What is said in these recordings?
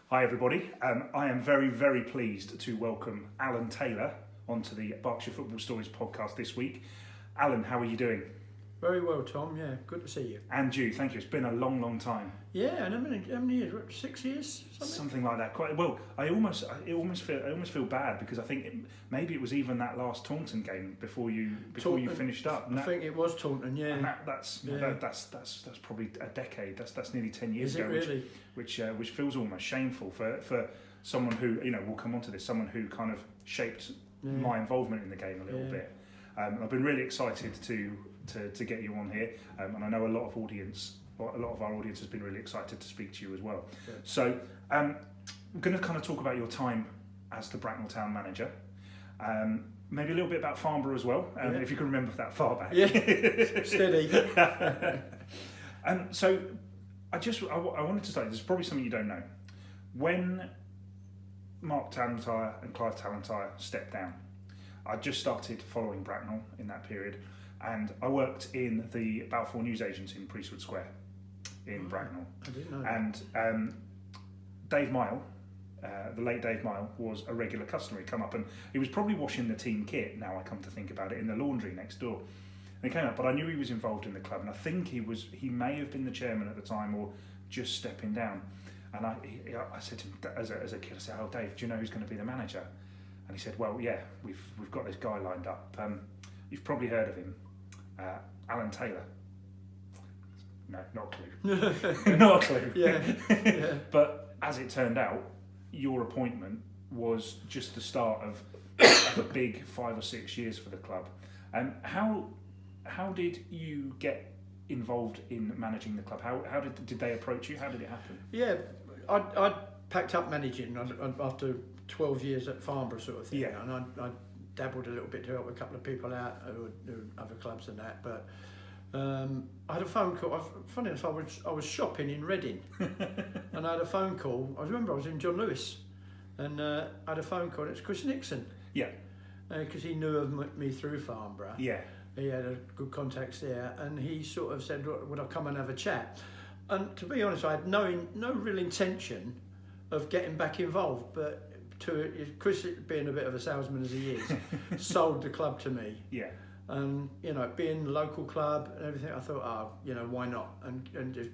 Hi everybody, I am very, very pleased to welcome Alan Taylor onto the Berkshire Football Stories podcast this week. Alan, how are you doing? Very well, Tom, yeah, good to see you. And you, thank you, it's been a long, long time. Yeah, and how many years? 6 years? Something like that. Quite well. I almost feel bad because I think maybe it was even that last Taunton game before you finished up. I think it was Taunton, yeah. And that's probably a decade. That's nearly 10 years Is ago. It really? Which feels almost shameful for someone who, we'll come on to this, someone who kind of shaped my involvement in the game a little bit. I've been really excited to get you on here, and I know a lot of our audience has been really excited to speak to you as well. Yeah. So I'm going to kind of talk about your time as the Bracknell town manager, maybe a little bit about Farnborough as well, if you can remember that far back. Yeah, steady. So I wanted to start, there's probably something you don't know. When Mark Talentire and Clive Talentire stepped down, I just started following Bracknell in that period, and I worked in the Balfour Newsagents in Priestwood Square in Bracknell. I didn't know that. And Dave Mile, the late Dave Mile, was a regular customer. He'd come up and he was probably washing the team kit, now I come to think about it, in the laundry next door. And he came up, but I knew he was involved in the club, and I think he may have been the chairman at the time or just stepping down. And I said to him as a kid, I said, "Oh, Dave, do you know who's going to be the manager?" And he said, "Well, yeah, we've got this guy lined up. You've probably heard of him, Alan Taylor." No, not a clue. Not a clue. Yeah. But as it turned out, your appointment was just the start of a big 5 or 6 years for the club. And how did you get involved in managing the club? How did they approach you? How did it happen? Yeah, I packed up managing after 12 years at Farnborough sort of thing, and I dabbled a little bit to help a couple of people out who other clubs and that, but I had a phone call. Funny enough, I was shopping in Reading, and I had a phone call. I remember I was in John Lewis, and I had a phone call. It's Chris Nixon. Yeah. Because he knew of me through Farnborough. Yeah. He had good contacts there, and he sort of said, "Would I come and have a chat?" And to be honest, I had no real intention of getting back involved, but Chris, being a bit of a salesman as he is, sold the club to me. Yeah. And being a local club and everything, I thought, why not? And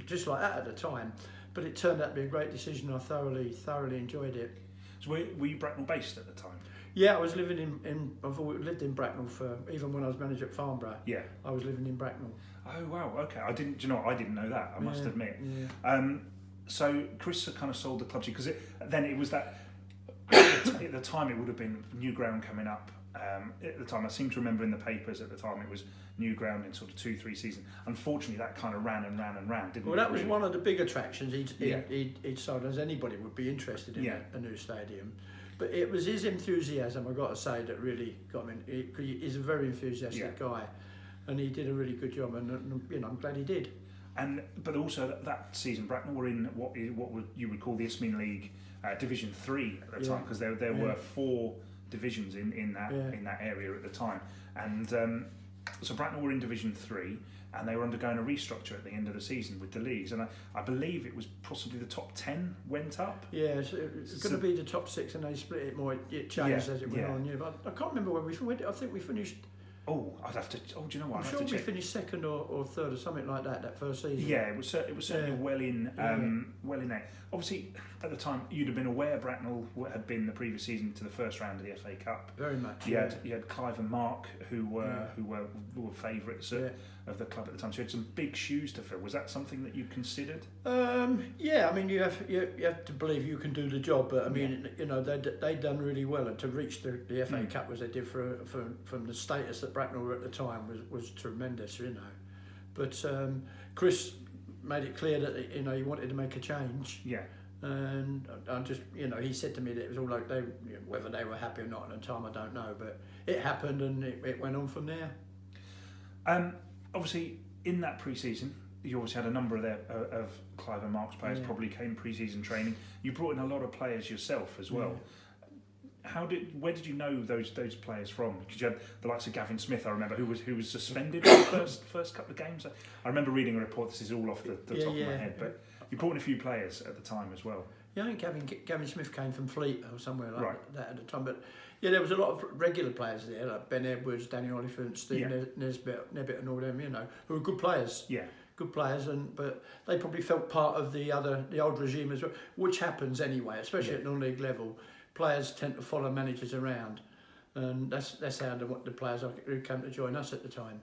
just like that at the time. But it turned out to be a great decision. I thoroughly enjoyed it. So were you Bracknell based at the time? Yeah, I was living I've always lived in Bracknell even when I was manager at Farnborough. Yeah. I was living in Bracknell. Oh wow, okay. I didn't know that. I must admit. Yeah. So Chris kind of sold the club to you because it was that at the time it would have been new ground coming up. At the time, I seem to remember in the papers at the time it was new ground in sort of 2-3 seasons. Unfortunately, that kind of ran, didn't it? Well, that was one of the big attractions he'd sold, as anybody would be interested in a new stadium. But it was his enthusiasm, I've got to say, that really got me. He's a very enthusiastic guy, and he did a really good job, and I'm glad he did. But also that season, Bracknell were in what you would call the Isthmian League Division 3 at the time, because there were 4 divisions in that area at the time, and so Bracknell were in Division 3, and they were undergoing a restructure at the end of the season with the leagues, and I believe it was possibly the top 10 went up. Yeah, so it's going to be the top 6, and they split it more. It changed as it went on. Yeah, but I can't remember where we went. I think we finished. Oh, I'd have to. Oh, do you know what? I'm sure we finished 2nd or 3rd or something like that first season. Yeah, it was certainly well in there. Obviously, at the time, you'd have been aware Bracknell had been the previous season to the first round of the FA Cup. Very much. You had Clive and Mark who were favourites of the club at the time. So you had some big shoes to fill. Was that something that you considered? Yeah, I mean you have to believe you can do the job, but I mean they'd done really well, and to reach the FA Cup as they did from the status that Bracknell were at the time was tremendous, But Chris made it clear that he wanted to make a change. Yeah. And I just he said to me that it was all like whether they were happy or not at the time, I don't know, but it happened and it went on from there. Obviously, in that pre-season, you obviously had a number of Clive and Mark's players probably came pre-season training. You brought in a lot of players yourself as well. Where did you know those players from? Because you had the likes of Gavin Smith, I remember, who was suspended in the first couple of games. I remember reading a report. This is all off the top of my head, but you brought in a few players at the time as well. Yeah, I think Gavin Smith came from Fleet or somewhere like Right. that at the time. But yeah, there was a lot of regular players there, like Ben Edwards, Danny Oliphant, Steve Nesbitt and all them, who were good players. Yeah. Good players, but they probably felt part of the old regime as well, which happens anyway, especially at non-league level. Players tend to follow managers around, and that's how the players who came to join us at the time.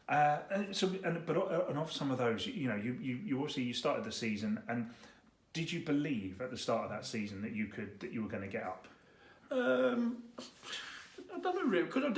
But of some of those, you obviously you started the season, and did you believe at the start of that season that you were going to get up? I don't know really, because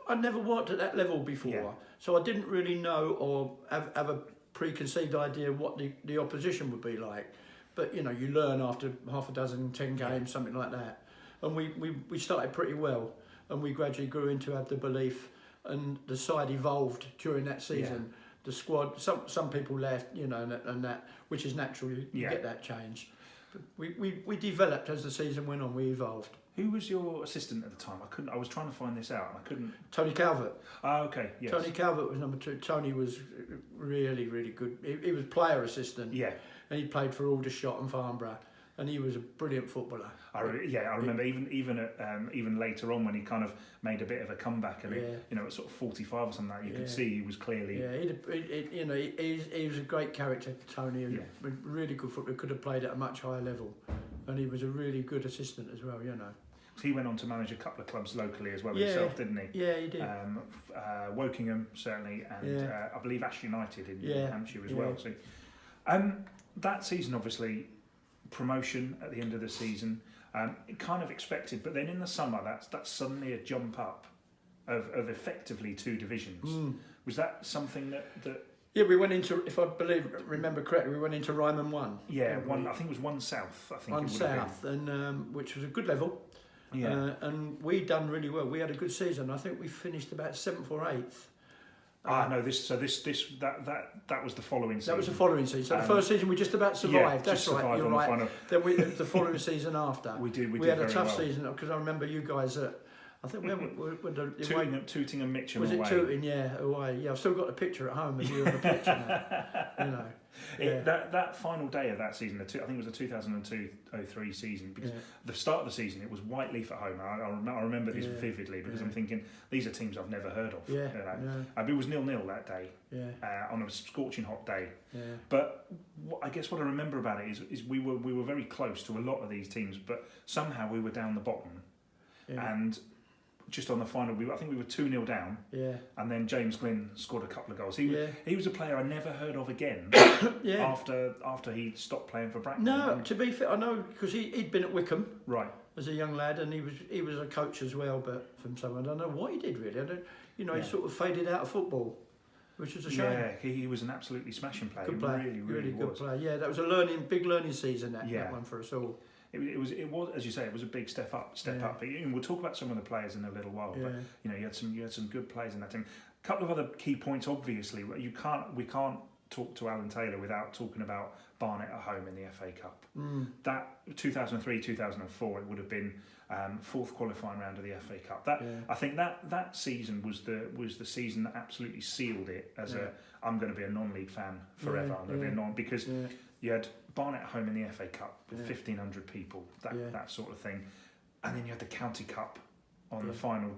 I never worked at that level before, so I didn't really know or have a preconceived idea what the opposition would be like. But you learn after half a dozen, 10 games, something like that. And we started pretty well, and we gradually grew into have the belief, and the side evolved during that season. Yeah. The squad, some people left, and that, which is natural. You get that change. But we developed as the season went on. We evolved. Who was your assistant at the time? I was trying to find this out, and I couldn't. Tony Calvert. Oh, okay. Yes. Tony Calvert was number 2. Tony was really, really good. He was player assistant. Yeah. And he played for Aldershot and Farnborough, and he was a brilliant footballer. I remember even later on when he kind of made a bit of a comeback, and at sort of 45 or something, you could see he was clearly. Yeah, he was a great character, Tony. He was a really good footballer. Could have played at a much higher level, and he was a really good assistant as well. So he went on to manage a couple of clubs locally as well himself, didn't he? Yeah, he did. Wokingham certainly, and I believe Ash United in Hampshire as well. So, that season, obviously, promotion at the end of the season, kind of expected, but then in the summer, that's suddenly a jump up of effectively 2 divisions. Was that something that? Yeah, we went into, if I remember correctly, we went into Ryman 1. Yeah, I think it was 1 South. I think 1 it would South, and which was a good level. Yeah. And we done really well. We had a good season. I think we finished about 7th or 8th. No, that was the following season. That was the following season. So the first season we just about survived. That's right. You're right. Then the following season after. We had a tough season, because I remember you guys I think we went Tooting and Mitcham was away. Was it Tooting? Yeah, away. Yeah, I've still got the picture at home of you on the pitch and that. That final day of that season, I think it was the 2002-03 season, because the start of the season, it was Whiteleaf at home. I remember this vividly, because I'm thinking, these are teams I've never heard of. It was 0-0 that day, on a scorching hot day. Yeah. But I guess what I remember about it is we were very close to a lot of these teams, but somehow we were down the bottom. Yeah. And just on the final, I think we were 2-0 down. Yeah. And then James Glynn scored a couple of goals. He was a player I never heard of again. After he stopped playing for Bracknell. No, to be fair, I know, because he'd been at Wickham. Right. As a young lad, and he was a coach as well, but from someone, I don't know what he did really. He sort of faded out of football, which was a shame. Yeah, he was an absolutely smashing player. Good player. Really good player. Yeah, that was a big learning season, that one for us all. It was, as you say, it was a big step up. But we'll talk about some of the players in a little while. But you had some good players in that team. A couple of other key points, obviously. We can't talk to Alan Taylor without talking about Barnet at home in the FA Cup. That 2003-2004, it would have been 4th qualifying round of the FA Cup. I think that season was the season that absolutely sealed it as I'm going to be a non-league fan forever. I'm going to be because you had Barnet at home in the FA Cup with 1,500 people, that sort of thing, and then you had the County Cup on the final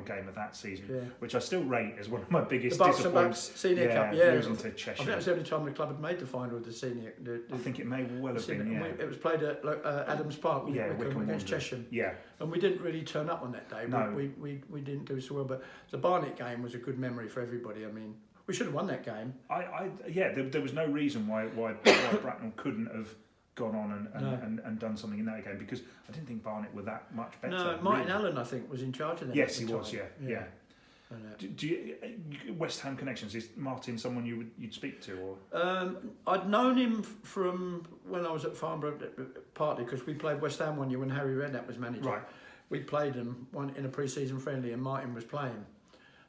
game of that season, which I still rate as one of my biggest disappointments. Senior Cup, losing to Cheshire. I think that was the only time the club had made the final of the senior. I think it may well have been. Yeah. It was played at Adams Park. Wickham against Cheshire. Yeah, and we didn't really turn up on that day. No, we didn't do so well. But the Barnet game was a good memory for everybody. I mean, we should have won that game. There was no reason why Bracknell couldn't have gone on and done something in that game, because I didn't think Barnet were that much better. No, Martin Allen, I think, was in charge of that. Yes, he was. Yeah. Do you, West Ham connections? Is Martin someone you'd speak to, or? I'd known him from when I was at Farnborough, partly because we played West Ham one year when Harry Redknapp was manager. Right. We played them in a pre-season friendly, and Martin was playing,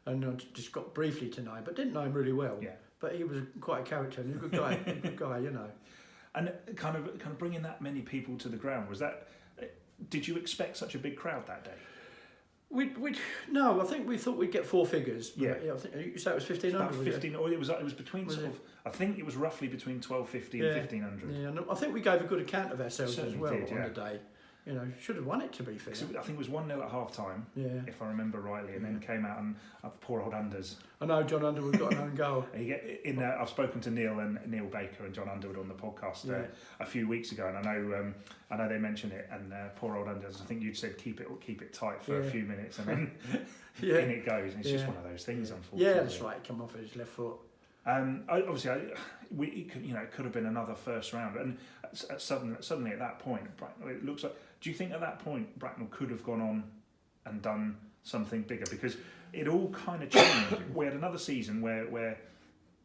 and I just got briefly to know him, but didn't know him really well. Yeah. But he was quite a character, and he was a good guy, And kind of bringing that many people to the ground, was that? Did you expect such a big crowd that day? No, I think we thought we'd get four figures. Yeah. I think you said it was 1,500. About 15, or it was between Was sort it? of. I think it was roughly between 1250 and 1500. Yeah, and I think we gave a good account of ourselves as Certainly well did, on the day. You know, should have won it to be fair. I think it was 1-0 at half time, if I remember rightly, and then came out and poor old Unders. I know John Underwood got an own goal. I've spoken to Neil Baker and John Underwood on the podcast a few weeks ago, and I know they mentioned it. And poor old Unders, I think you'd said keep it tight for a few minutes, and then in it goes. And it's just one of those things, unfortunately. Yeah, that's right. Come off his left foot. It could have been another first round, and suddenly at that point, Bracknell, it looks like. Do you think at that point Bracknell could have gone on and done something bigger? Because it all kind of changed. We had another season where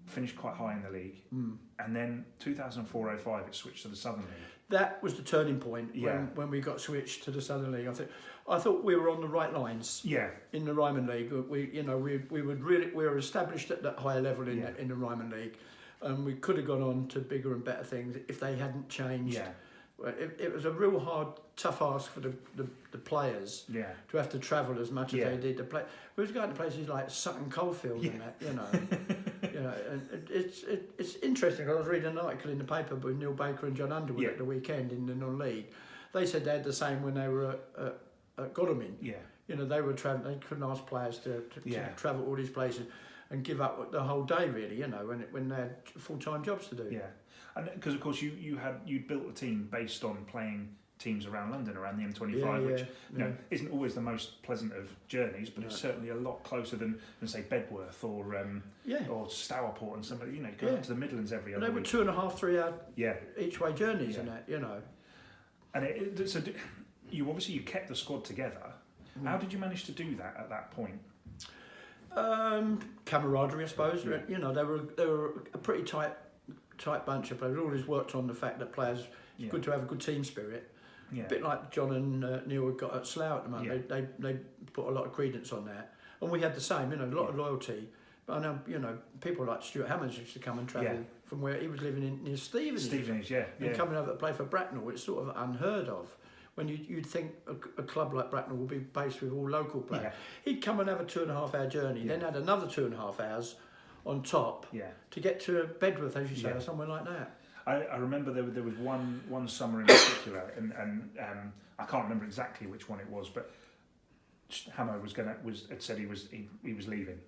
finished quite high in the league, and then 2004-05 it switched to the Southern League. That was the turning point when we got switched to the Southern League. I thought we were on the right lines. Yeah. In the Ryman League, we were established at that higher level in the Ryman League, and we could have gone on to bigger and better things if they hadn't changed. Yeah. It was a real hard, tough ask for the players to have to travel as much as they did to play. We was going to places like Sutton Coldfield and that, you know. And it's interesting. I was reading an article in the paper with Neil Baker and John Underwood at the weekend in the non-league. They said they had the same when they were at Godalming. Yeah. You know, they were traveling. They couldn't ask players to travel all these places and give up the whole day, really. You know, when they had full-time jobs to do. Yeah. And because of course you'd built a team based on playing teams around London, around the M25, which isn't always the most pleasant of journeys, but it's certainly a lot closer than say Bedworth or Stourport and somebody. You know, go up to the Midlands every other week. They were 2.5, 3 hour each way journeys and that. You know. And so you kept the squad together. How did you manage to do that at that point? Camaraderie, I suppose. Yeah. You know, they were a pretty tight bunch of players. We always worked on the fact that players, it's good to have a good team spirit. Yeah. A bit like John and Neil had got at Slough at the moment. Yeah. They put a lot of credence on that. And we had the same, you know, a lot of loyalty. But I know, you know, people like Stuart Hammonds used to come and travel from where he was living near Stevenage. And coming over to play for Bracknell, it's sort of unheard of. When you'd think a club like Bracknell would be based with all local players. Yeah. He'd come and have a 2.5 hour journey, then had another 2.5 hours on top to get to Bedworth, as you say, or somewhere like that. I remember there was one summer in particular, and I can't remember exactly which one it was, but Hammer had said he was leaving,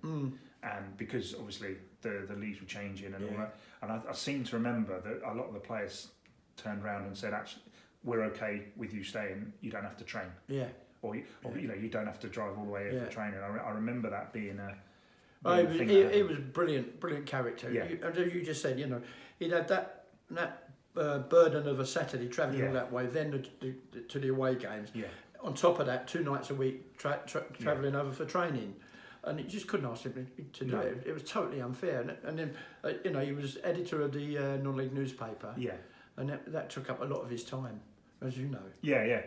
and because obviously the leagues were changing and all that, and I seem to remember that a lot of the players turned around and said, actually, we're okay with you staying. You don't have to train. Yeah. Or you know, you don't have to drive all the way here for training. I remember that being a. He was brilliant character. Yeah. As you just said, you know, he'd had that burden of a Saturday travelling all that way, then to the away games. Yeah. On top of that, 2 nights a week travelling over for training, and it just couldn't ask him to do it. It was totally unfair. And then you know, he was editor of the non-league newspaper. Yeah. And that took up a lot of his time, as you know. Yeah.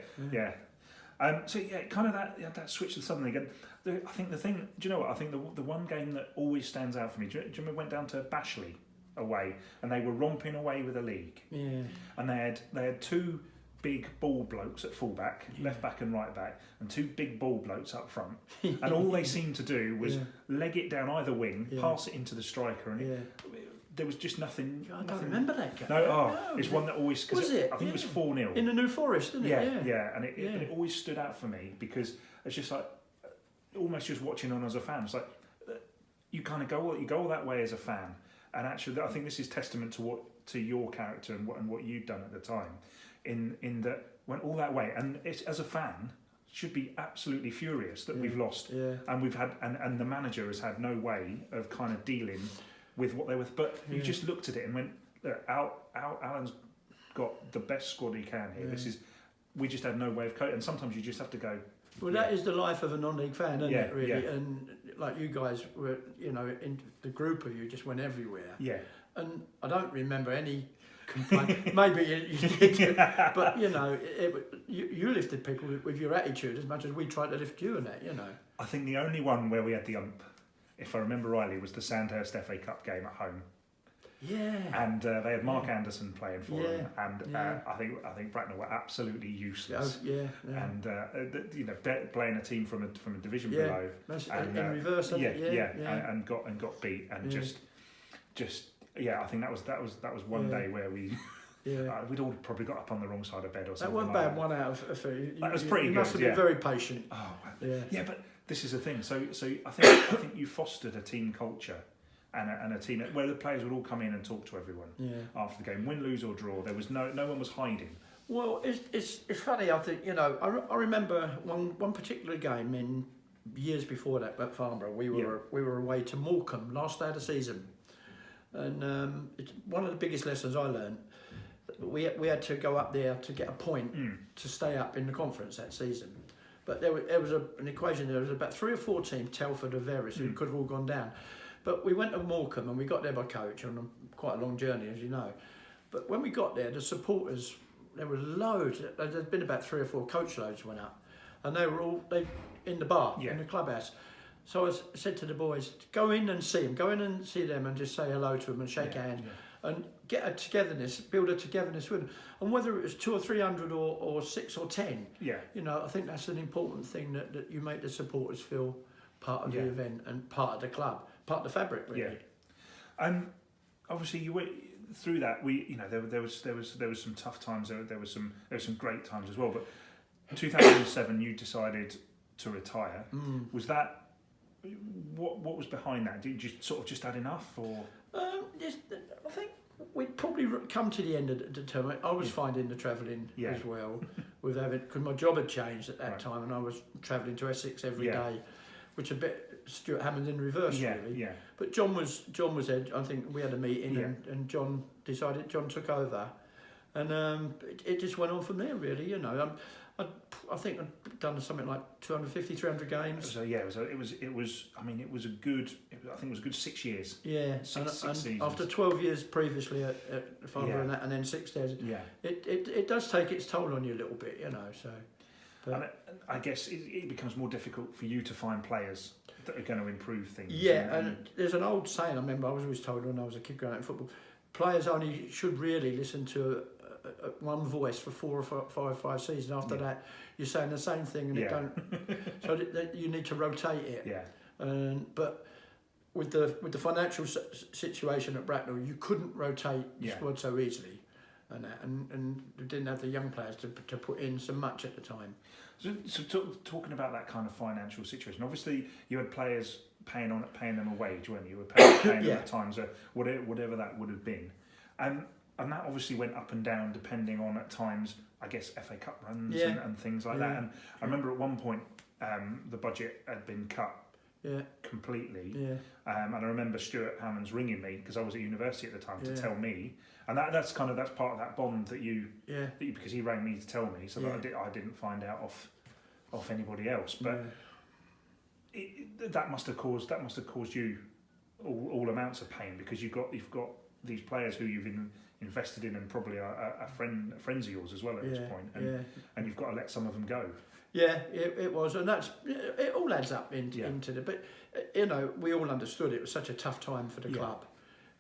Kind of that switch to Southern League. I think the thing, do you know what? I think the one game that always stands out for me. Do you remember we went down to Bashley away, and they were romping away with the league. Yeah. And they had 2 big ball blokes at fullback, left back and right back, and 2 big ball blokes up front. And all they seemed to do was leg it down either wing, pass it into the striker, and there was just nothing. I don't remember that game. No, it's one that always. Was it? I think it was 4-0 in the New Forest, didn't it? Yeah, and it always stood out for me because it's just like almost just watching on as a fan. It's like you kind of go all that way as a fan, and actually I think this is testament to your character and what you'd done at the time, in that went all that way, and it's, as a fan, should be absolutely furious that we've lost, and we've had and the manager has had no way of kind of dealing with what they were, but you just looked at it and went, look, Alan's got the best squad he can here. We just had no way of coping, and sometimes you just have to go. Well, that is the life of a non-league fan, isn't it? Really, and like you guys were, you know, in the group of you just went everywhere. Yeah. And I don't remember any complaint. Maybe you did, but you know, you lifted people with your attitude as much as we tried to lift you and that. You know. I think the only one where we had the ump, if I remember rightly, was the Sandhurst FA Cup game at home. And they had Mark Anderson playing for them, and I think Bracknell were absolutely useless. And playing a team from a division below, and in reverse, and got beat, and I think that was one day where we. We'd all probably got up on the wrong side of bed or something. That wasn't bad. 1 out of 3. That was pretty good. You must have been very patient. Oh, yeah, but this is the thing. So I think you fostered a team culture and a team where the players would all come in and talk to everyone after the game, win, lose or draw. There was no one was hiding. Well, it's funny. I think I remember one particular game in years before that at Farnborough. We were away to Morecambe last day of the season, and it's one of the biggest lessons I learned. We had to go up there to get a point to stay up in the conference that season. But there was an equation. There was about 3 or 4 teams, Telford or Veris, who could have all gone down. But we went to Morecambe and we got there by coach on quite a long journey, as you know. But when we got there, the supporters, there were loads. There'd been about 3 or 4 coach loads went up, and they were all in the bar, in the clubhouse. So I said to the boys, go in and see them, and just say hello to them and shake hands. And get a togetherness, build a togetherness with them. And whether it was 200 or 300 or 6 or 10, I think that's an important thing that you make the supporters feel part of the event and part of the club, part of the fabric, really. Obviously you went through that. There was some tough times. There was some great times as well. But 2007, you decided to retire. Was that what was behind that? Did you sort of just had enough, or? I think we'd probably come to the end of the term. I was finding the travelling as well, because my job had changed at that time, and I was travelling to Essex every day, which a bit Stuart Hammond in reverse really. But John was there. I think we had a meeting, and John took over, and it just went on from there really. I think I'd done something like 250, 300 games. So it was. I mean, it was a good. I think it was a good 6 years. Six seasons. After 12 years previously at Farnborough and then 6 days. It does take its toll on you a little bit, So. But, and I guess it becomes more difficult for you to find players that are going to improve things. And there's an old saying. I remember I was always told when I was a kid growing up in football, players only should really listen to one voice for 4 or 5 seasons. After that, you're saying the same thing, and it don't. So you need to rotate it. But with the financial situation at Bracknell, you couldn't rotate the squad so easily, and we didn't have the young players to put in so much at the time. So talking about that kind of financial situation, obviously you had players paying them a wage, weren't you? You were paying them at times, whatever that would have been, and that obviously went up and down depending on, at times, I guess, FA Cup runs and things like that. And I remember at one point the budget had been cut completely. And I remember Stuart Hammond's ringing me, because I was at university at the time, to tell me. And that's part of that bond that you because he rang me to tell me, so that I didn't find out off anybody else. But that must have caused you all amounts of pain, because you've got these players who you've invested in, and probably are friends of yours as well at this point, and you've got to let some of them go. It was, and it all adds up into the. But we all understood it was such a tough time for the club,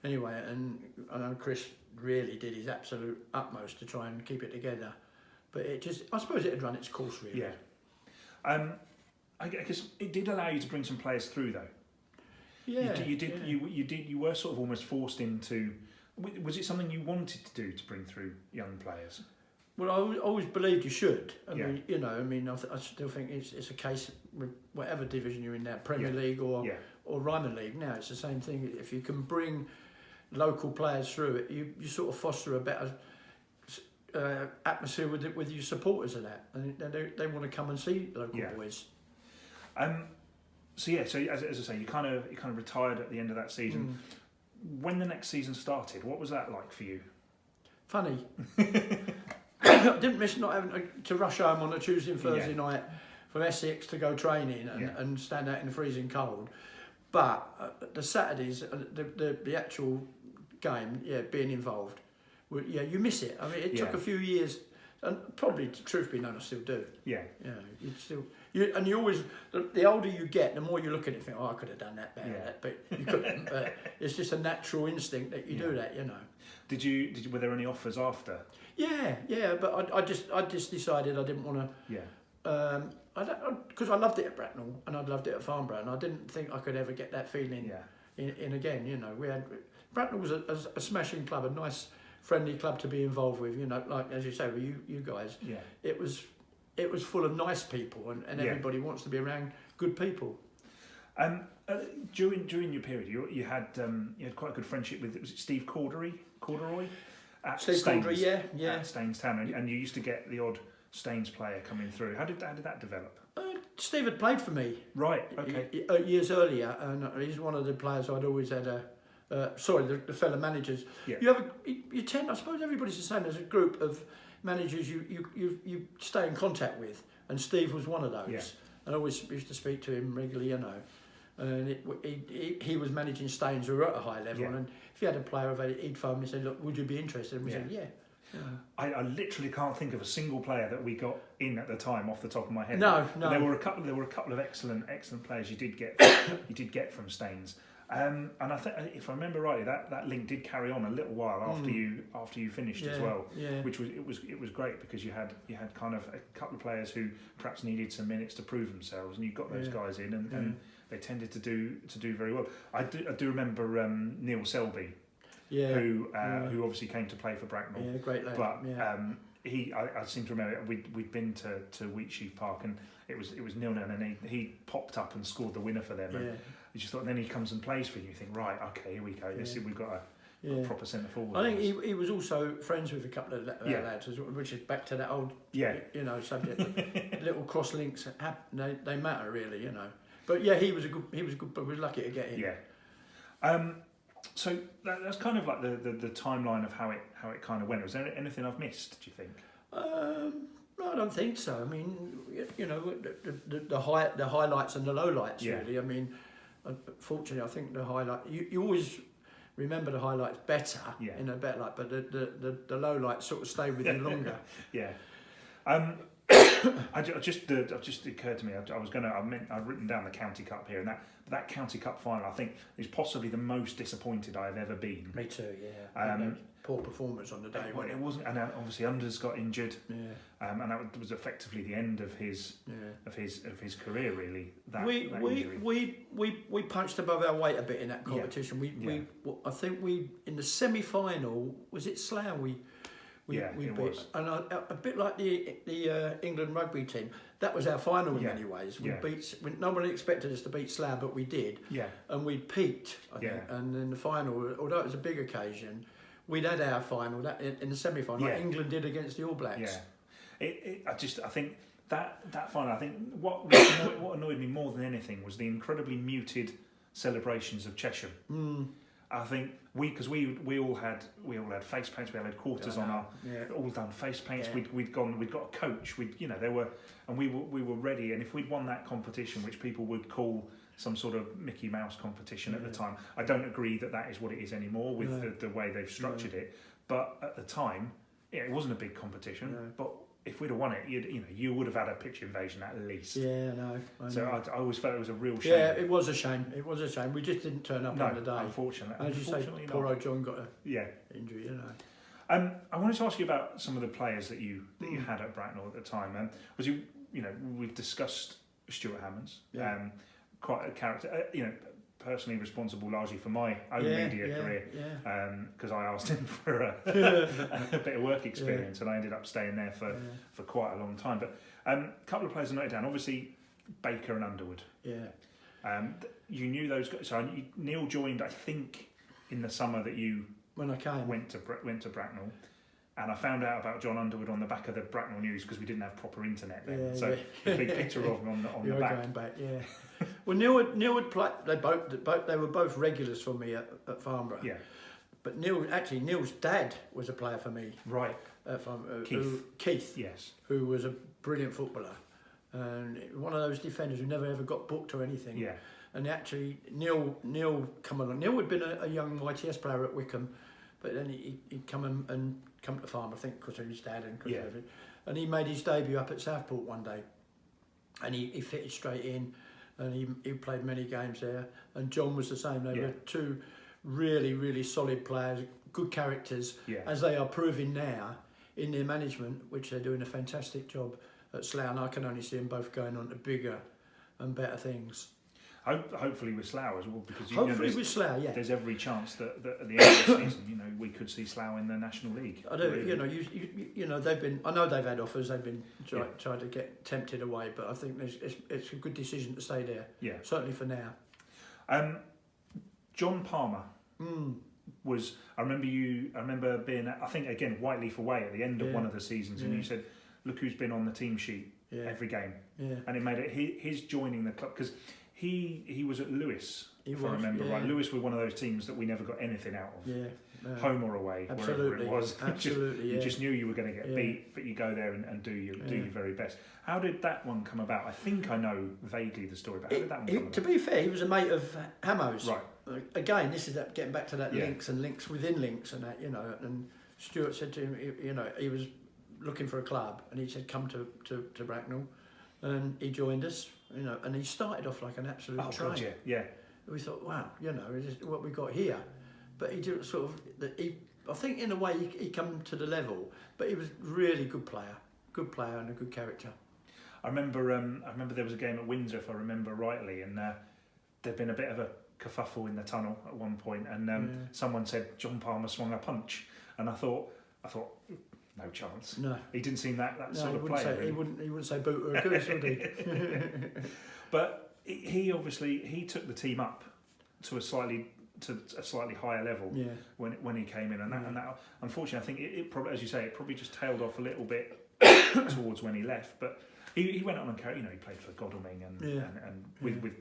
anyway. And I know Chris really did his absolute utmost to try and keep it together, but I suppose it had run its course really. I guess it did allow you to bring some players through, though. You were sort of almost forced into. Was it something you wanted to do, to bring through young players? Well, I always believed you should. I mean, I still think it's a case with whatever division you're in now, Premier League or Ryman League. Now it's the same thing. If you can bring local players through it, you sort of foster a better atmosphere with your supporters and that, and they want to come and see local boys. So as I say, you kind of retired at the end of that season. When the next season started, what was that like for you? Funny. I didn't miss not having to rush home on a Tuesday and Thursday night from Essex to go training and stand out in the freezing cold. But the Saturdays, the actual game, being involved, you miss it. I mean, it took a few years And probably, truth be known, I still do. Yeah. You know, you always, the older you get, the more you look at it and think, oh, I could have done that better, but you couldn't. But it's just a natural instinct that you do that, you know. Did you? Were there any offers after? Yeah, but I just decided I didn't want to. Yeah. Because I loved it at Bracknell and I'd loved it at Farnborough, and I didn't think I could ever get that feeling in again. You know, Bracknell was a smashing club, a nice, friendly club to be involved with. You know, like as you say, with you guys, it was full of nice people, and everybody wants to be around good people. During your period, you had quite a good friendship with, was it Steve Corduroy? At Steve Staines, Corduroy, yeah. At Staines Town, and you used to get the odd Staines player coming through. How did that develop? Steve had played for me. Right. Okay. Years earlier, and he's one of the players I'd always had the fellow managers. Yeah. You tend, I suppose everybody's the same. There's a group of managers you stay in contact with, and Steve was one of those. Yeah. I always used to speak to him regularly, you know. And he was managing Staines who were at a high level, and if he had a player available, he'd phone me and say, "Look, would you be interested?" And we said, "Yeah." I literally can't think of a single player that we got in at the time off the top of my head. No. But there were a couple of excellent players you did get from Staines. And I think, if I remember rightly, that link did carry on a little while after you finished as well. Yeah. Which was great, because you had kind of a couple of players who perhaps needed some minutes to prove themselves, and you got those guys in, and they tended to do very well. I do remember Neil Selby. Who obviously came to play for Bracknell. Yeah, great lad. But I seem to remember we'd been to Wheatsheaf Park, and it was 0-0, and he popped up and scored the winner for them. And you just thought, and then he comes and plays for you. You think, right, okay, here we go. We've got a proper centre forward. I think he was also friends with a couple of lads, which is back to that old subject. Little cross links, they matter really, you know. But he was a good. But we were lucky to get in. Yeah. So that's kind of like the timeline of how it kind of went. Was there anything I've missed, do you think? No, I don't think so. I mean, you know, the highlights and the lowlights really. I mean, fortunately, I think the highlight you always remember the highlights better in a better light, but the lowlights sort of stay with you longer. Yeah. It just occurred to me. I'd written down the County Cup here, and that County Cup final, I think, is possibly the most disappointed I've ever been. Me too. Yeah. Poor performance on the day. It wasn't, and obviously Unders got injured. Yeah. And that was effectively the end of his career, really. We punched above our weight a bit in that competition. I think we in the semi-final, was it Slough? We beat, was. And a bit like the England rugby team, that was our final in many ways. We beat. No one expected us to beat Slough, but we did. Yeah. And we peaked, I think. And in the final, although it was a big occasion, we'd had our final in the semi-final, like England did against the All Blacks. Yeah. I think that final. I think what annoyed me more than anything was the incredibly muted celebrations of Chesham. I think because we all had face paints, we had quarters on our all done face paints. We'd got a coach. We were ready. And if we'd won that competition, which people would call some sort of Mickey Mouse competition at the time, I don't agree that is what it is anymore with the way they've structured it. But at the time, it wasn't a big competition. But if we'd have won it, you would have had a pitch invasion at least. I know. So I always felt it was a real shame. Yeah, it was a shame. We just didn't turn up on the day. Unfortunately. As you say, poor old John got a injury, you know. I wanted to ask you about some of the players that you had at Bracknell at the time. We've discussed Stuart Hammonds. Quite a character. Personally responsible largely for my own media career, because I asked him for a bit of work experience, and I ended up staying there for quite a long time. But a couple of players I noted down. Obviously, Baker and Underwood. Yeah. You knew those guys. So Neil joined, I think, in the summer that you when I came went to Bracknell. And I found out about John Underwood on the back of the Bracknell News because we didn't have proper internet then. A big picture of him on the back. Going back, Well, Neil would play. They were both regulars for me at Farnborough. Yeah. But Neil's dad was a player for me. Right. At Farnborough. Keith. Yes. Who was a brilliant footballer, and one of those defenders who never ever got booked or anything. Yeah. And actually, Neil come along. Neil had been a young YTS player at Wickham, but then he'd come to Farnborough, I think, because of his dad and because of it. and he made his debut up at Southport one day, and he fitted straight in, and he played many games there. And John was the same. They were two really, really solid players, good characters, as they are proving now in their management, which they're doing a fantastic job at Slough. And I can only see them both going on to bigger and better things. Hopefully with Slough as well, because with Slough, there's every chance that at the end of the season, we could see Slough in the National League. I do, really. They've been. I know they've had offers. They've been tried to get tempted away, but I think it's a good decision to stay there. Yeah, certainly for now. John Palmer was. I remember being. I think again Whiteleaf away at the end of one of the seasons, and you said, "Look who's been on the team sheet every game," and it made it his joining the club because. He was at Lewis, if I remember right. Lewis were one of those teams that we never got anything out of, home or away, wherever it was. Absolutely, you just knew you were going to get beat, but you go there and do your very best. How did that one come about? I think I know vaguely the story, but how did that one come about? To be fair, he was a mate of Hamo's. Right. Again, this is getting back to that links and links within links and that, and Stuart said to him, he was looking for a club, and he said, come to Bracknell, and he joined us. And he started off like an absolute train. God, yeah. We thought, wow, what we got here. But he did sort of, I think in a way he come to the level, but he was really good player and a good character. I remember there was a game at Windsor, if I remember rightly, and there'd been a bit of a kerfuffle in the tunnel at one point, and someone said John Palmer swung a punch, and I thought. No chance. No, he didn't seem that sort of player. He wouldn't say boot or a goose, would he? But he took the team up to a slightly higher level when he came in, and that unfortunately I think it probably, as you say, it probably just tailed off a little bit towards when he left. But he went on and carried. He played for Godalming and with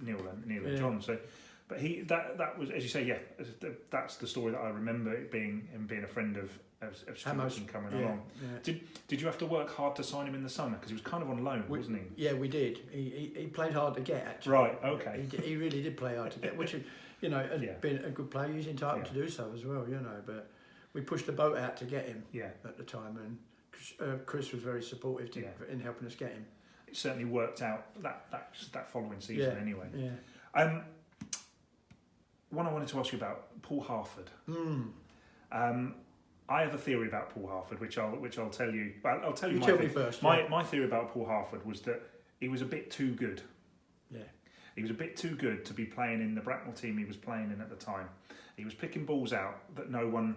Neil and John. So. But that was, as you say, that's the story that I remember it being him being a friend of Stuart and coming along. Yeah. Did you have to work hard to sign him in the summer because he was kind of on loan, wasn't he? Yeah, we did. He played hard to get actually. Right. Okay. He really did play hard to get, which been a good player. He's entitled to do so as well, But we pushed the boat out to get him at the time, and Chris was very supportive in helping us get him. It certainly worked out that following season anyway. Yeah. One I wanted to ask you about, Paul Harford. I have a theory about Paul Harford, which I'll tell you. Well, I'll tell you. Tell me first. My theory about Paul Harford was that he was a bit too good. Yeah. He was a bit too good to be playing in the Bracknell team he was playing in at the time. He was picking balls out that no one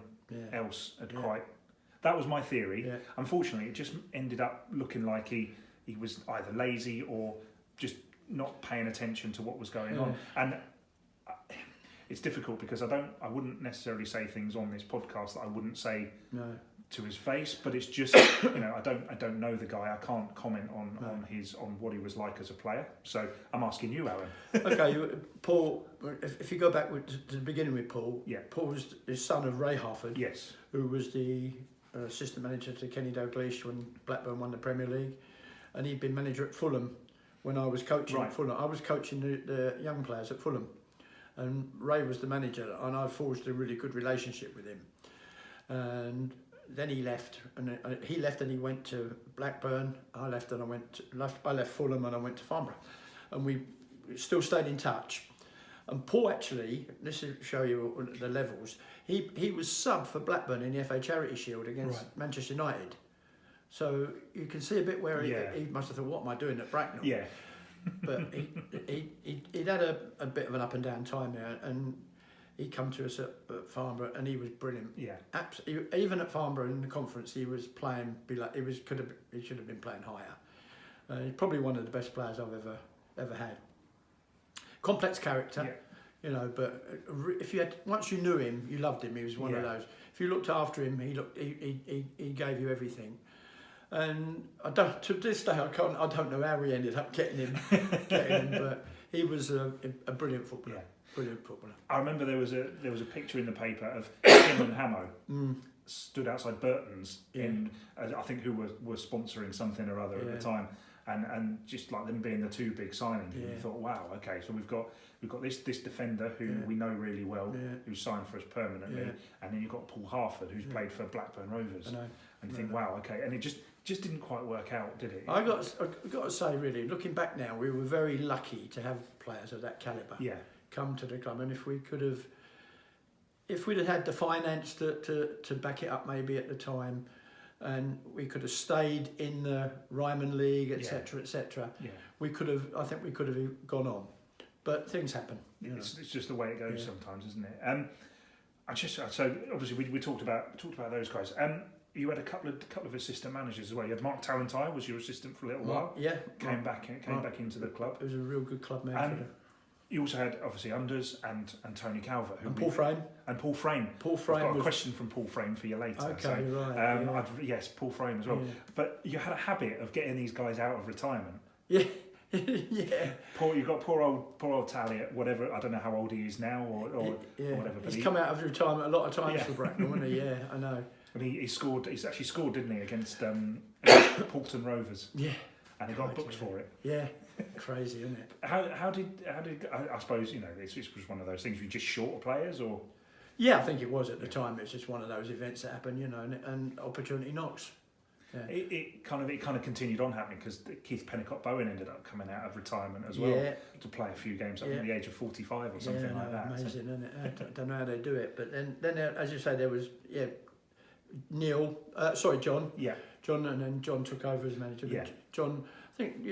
else had quite. That was my theory. Yeah. Unfortunately, it just ended up looking like he was either lazy or just not paying attention to what was going on. And it's difficult because I wouldn't necessarily say things on this podcast that I wouldn't say to his face, but it's just I don't know the guy. I can't comment on what he was like as a player. So I'm asking you, Aaron. Okay, Paul. If you go back to the beginning with Paul, Paul was the son of Ray Harford, who was the assistant manager to Kenny Dalglish when Blackburn won the Premier League, and he'd been manager at Fulham when I was coaching at Fulham. I was coaching the young players at Fulham. And Ray was the manager, and I forged a really good relationship with him. And then he left, and he went to Blackburn. I left, and I left Fulham, and I went to Farnborough, and we still stayed in touch. And Paul actually, this will show you the levels. He was sub for Blackburn in the FA Charity Shield against Manchester United. So you can see a bit where he must have thought, "What am I doing at Bracknell?" Yeah. But he'd had a bit of an up and down time there, and he come to us at Farnborough, and he was brilliant. Yeah, absolutely. Even at Farnborough in the conference, he was playing. He should have been playing higher. He's probably one of the best players I've ever had. Complex character, But once you knew him, you loved him. He was one of those. If you looked after him, he gave you everything. And to this day I don't know how we ended up getting him, but he was a brilliant footballer. Yeah. Brilliant footballer. I remember there was a picture in the paper of him and Hamo stood outside Burton's in I think who were sponsoring something or other at the time, and just like them being the two big signings. And you thought, wow, okay, so we've got this defender who we know really well, who's signed for us permanently, and then you've got Paul Harford who's played for Blackburn Rovers. And you think, wow, okay, and it just just didn't quite work out, did it? I got to say, really, looking back now, we were very lucky to have players of that calibre come to the club, and if we'd have had the finance to back it up maybe at the time, and we could have stayed in the Ryman League, etc., etc. I think we could have gone on, but things happen. It's just the way it goes sometimes, isn't it? So obviously we talked about those guys. You had a couple of assistant managers as well. You had Mark Talentire was your assistant for a little while. Yeah, came back into the club. It was a real good club man. You also had obviously Unders and Tony Calvert. And Paul Frame. And Paul Frame. I've got a question from Paul Frame for you later. Okay, right. Yes, Paul Frame as well. Yeah. But you had a habit of getting these guys out of retirement. Yeah. Yeah. You've got poor old Tally, whatever, I don't know how old he is now or whatever. But he's come out of retirement a lot of times for Bracknell, hasn't he? Yeah, I know. And he actually scored, didn't he, against Paulton Rovers? Yeah. And he got booked for it. Yeah. Crazy, isn't it? How did I suppose, this was one of those things, were you just short of players or? Yeah, I think it was at the time. It's just one of those events that happen, and opportunity knocks. Yeah. It kind of continued on happening because Keith Pennicott Bowen ended up coming out of retirement as well to play a few games up at the age of 45 or something like that. Amazing, isn't it? I don't know how they do it, but then as you say, there was John. Yeah. John, and then John took over as manager. Yeah. John, I think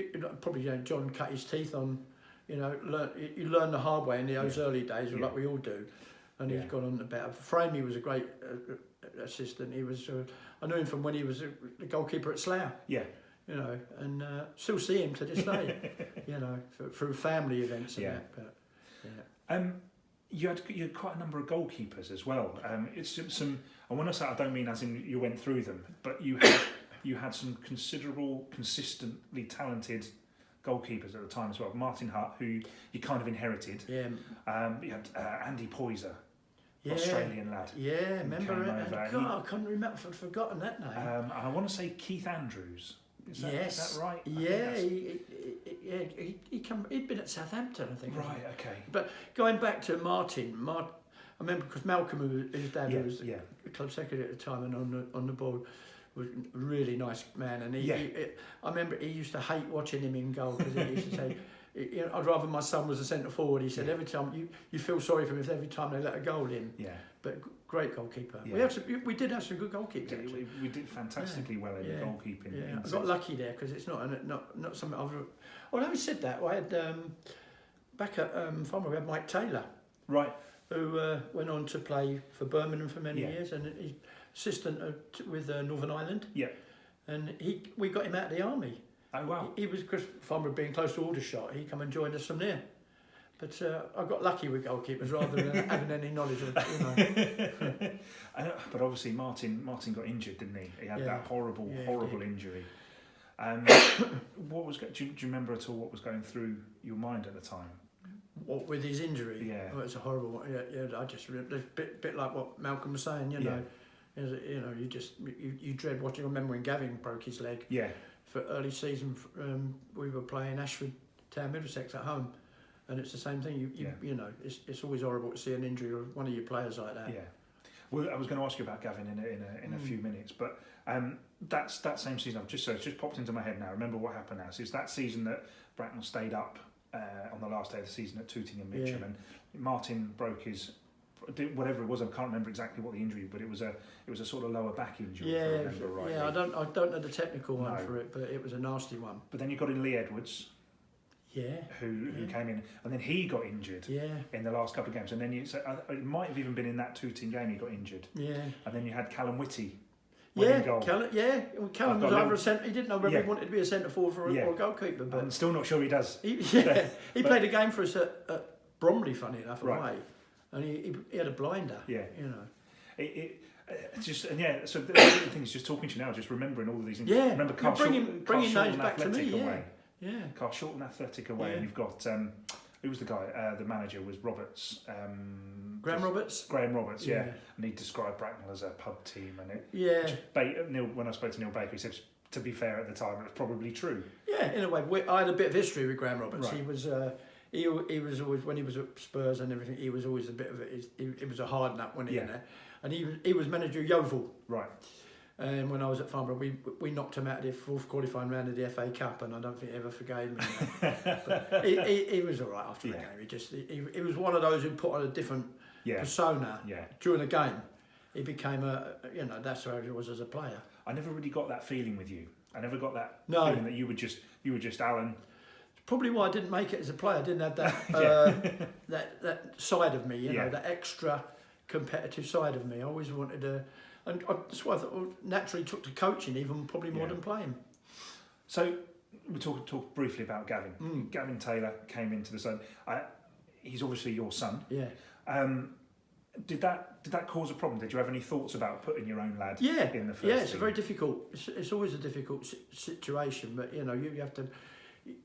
John cut his teeth on, you learn the hard way in those early days, like we all do, and he's gone on to better. Framey was a great assistant. He was. I knew him from when he was the goalkeeper at Slough. Yeah. And still see him to this day. Through family events and that. But, You had quite a number of goalkeepers as well. It's some. And when I say I don't mean as in you went through them, but you had some consistently talented goalkeepers at the time as well. Martin Hutt, who you kind of inherited. Yeah. You had Andy Poyser. Australian lad. Yeah, remember it? God, I can't remember. I've forgotten that name. And I want to say Keith Andrews. Is that right? Yeah, he'd been at Southampton, I think. Right, okay. But going back to Martin, I remember because Malcolm, his dad, who was the club secretary at the time and on the board, was a really nice man. And I remember he used to hate watching him in goal because he used to say, I'd rather my son was a centre forward. He said every time you feel sorry for him every time they let a goal in. Yeah. But great goalkeeper. Yeah. We did have some good goalkeepers. We did fantastically well in the goalkeeping. Yeah. I got lucky there because it's not something I've. Well, having said that, I had back at Farnborough we had Mike Taylor. Right. Who went on to play for Birmingham for many years and he's assistant with Northern Ireland. Yeah. And we got him out of the army. Oh wow! He was, because Farnborough being close to Aldershot, he come and joined us from there. But I got lucky with goalkeepers rather than having any knowledge of But obviously Martin got injured, didn't he? He had that horrible injury. What was? Do you remember at all what was going through your mind at the time? What with his injury? Yeah, it's a horrible one. Yeah. I just remember a bit like what Malcolm was saying. You dread watching. I remember when Gavin broke his leg. Yeah. For early season, we were playing Ashford Town Middlesex at home, and it's the same thing. It's always horrible to see an injury of one of your players like that. Yeah. Well, I was going to ask you about Gavin in a few minutes, but that same season it's just popped into my head now. Remember what happened now? So it's that season that Bracknell stayed up on the last day of the season at Tooting and Mitcham, and Martin broke his. Whatever it was, I can't remember exactly what the injury, but it was a sort of lower back injury. Yeah, if I remember rightly. I don't know the technical one for it, but it was a nasty one. But then you got in Lee Edwards. Yeah. Who came in, and then he got injured. Yeah. In the last couple of games, and then it might have even been in that Tooting game he got injured. Yeah. And then you had Callum Whitty. Callum was either a centre. He didn't know whether he wanted to be a centre forward or a goalkeeper. But I'm still not sure he does. He played a game for us at Bromley, funny enough, away. And he had a blinder. Yeah. So the thing is, just talking to you now, just remembering all of these things. Yeah. Remember bringing those back to me. Yeah. Carl Shorten Athletic away, and you've got who was the guy? The manager was Roberts. Graham Roberts. Graham Roberts, yeah. And he described Bracknell as a pub team, and when I spoke to Neil Baker, he said, to be fair, at the time, it was probably true. Yeah, in a way. I had a bit of history with Graham Roberts. Right. He was. He was always, when he was at Spurs and everything, he was always a bit of he was a hard nut when he in there, and he was manager of Yeovil. Right. And when I was at Farnborough, we knocked him out of the fourth qualifying round of the FA Cup, and I don't think he ever forgave me. But he was all right after the game. He was one of those who put on a different persona during the game. He became that's where he was as a player. I never really got that feeling with you. I never got that feeling that you were just Alan. Probably why I didn't make it as a player. I didn't have that that side of me, you know, that extra competitive side of me. I always wanted to, and that's why I thought naturally took to coaching even probably more than playing. So we talk briefly about Gavin. Gavin Taylor came into the side. He's obviously your son. Yeah. Did that cause a problem? Did you have any thoughts about putting your own lad in the first team? Yeah, it's very difficult. It's always a difficult situation, but you know, you have to.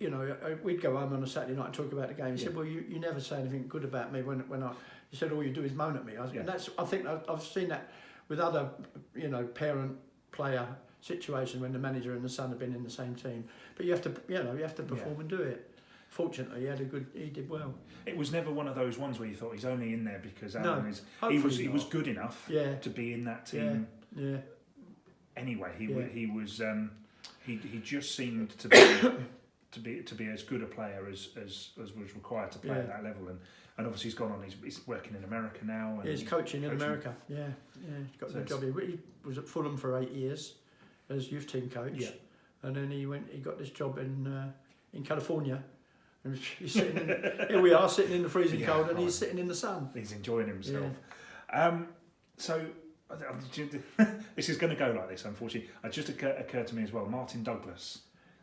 You know, we'd go home on a Saturday night and talk about the game. He said, "Well, you never say anything good about me when I." He said, "All you do is moan at me." And I think I've seen that with other, you know, parent-player situations when the manager and the son have been in the same team. But you have to perform and do it. Fortunately, he did well. It was never one of those ones where you thought he's only in there because Alan he was good enough to be in that team. Yeah. Anyway, he just seemed to be. To be as good a player as was required to play at that level, and obviously he's gone on. He's working in America now. And he's coaching in America. Yeah, he's got a good job. He was at Fulham for 8 years as youth team coach, and then he got this job in California. And he's sitting here we are sitting in the freezing cold, and he's sitting in the sun. He's enjoying himself. So this is going to go like this. Unfortunately, it just occurred to me as well. Martin Douglas.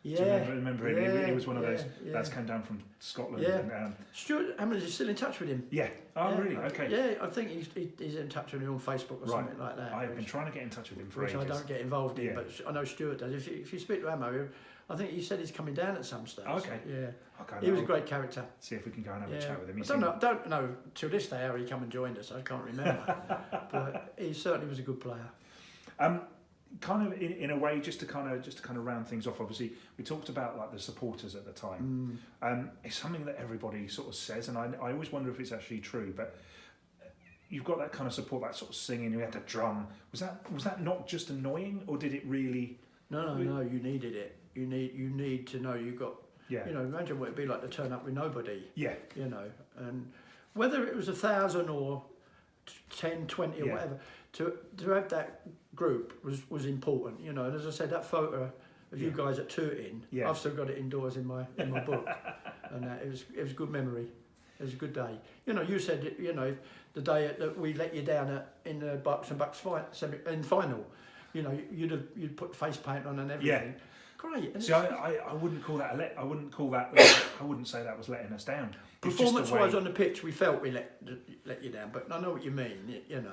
Yeah, do you remember him? He was one of those lads came down from Scotland. Yeah. And, Stuart Hammond is still in touch with him. Yeah. Oh, really? Okay. Yeah, I think he's in touch with him on Facebook or something like that. I have been trying to get in touch with him for ages. Which I don't get involved in, but I know Stuart does. If you speak to Ammo, I think he said he's coming down at some stage. Okay. Yeah. Okay. He was a great character. See if we can go and have a chat with him. I don't know till this day how he come and joined us. I can't remember, but he certainly was a good player. Kind of in a way, just to kind of round things off. Obviously, we talked about like the supporters at the time. It's something that everybody sort of says, and I always wonder if it's actually true. But you've got that kind of support, that sort of singing. You had to drum. Was that not just annoying, or did it really? No. You needed it. You need to know you got. Yeah. You know, imagine what it'd be like to turn up with nobody. Yeah. You know, and whether it was 1,000 or 10, 20 or whatever. To have that group was important, you know. And as I said, that photo of you guys at Tooting, I've still got it indoors in my book, and it was a good memory. It was a good day. You know, you said the day that we let you down in the Bucks and Bucks in final. You know, you'd put face paint on and everything. Yeah. Great. See, I wouldn't call that I wouldn't say that was letting us down. Performance-wise on the pitch, we felt we let you down, but I know what you mean. You know.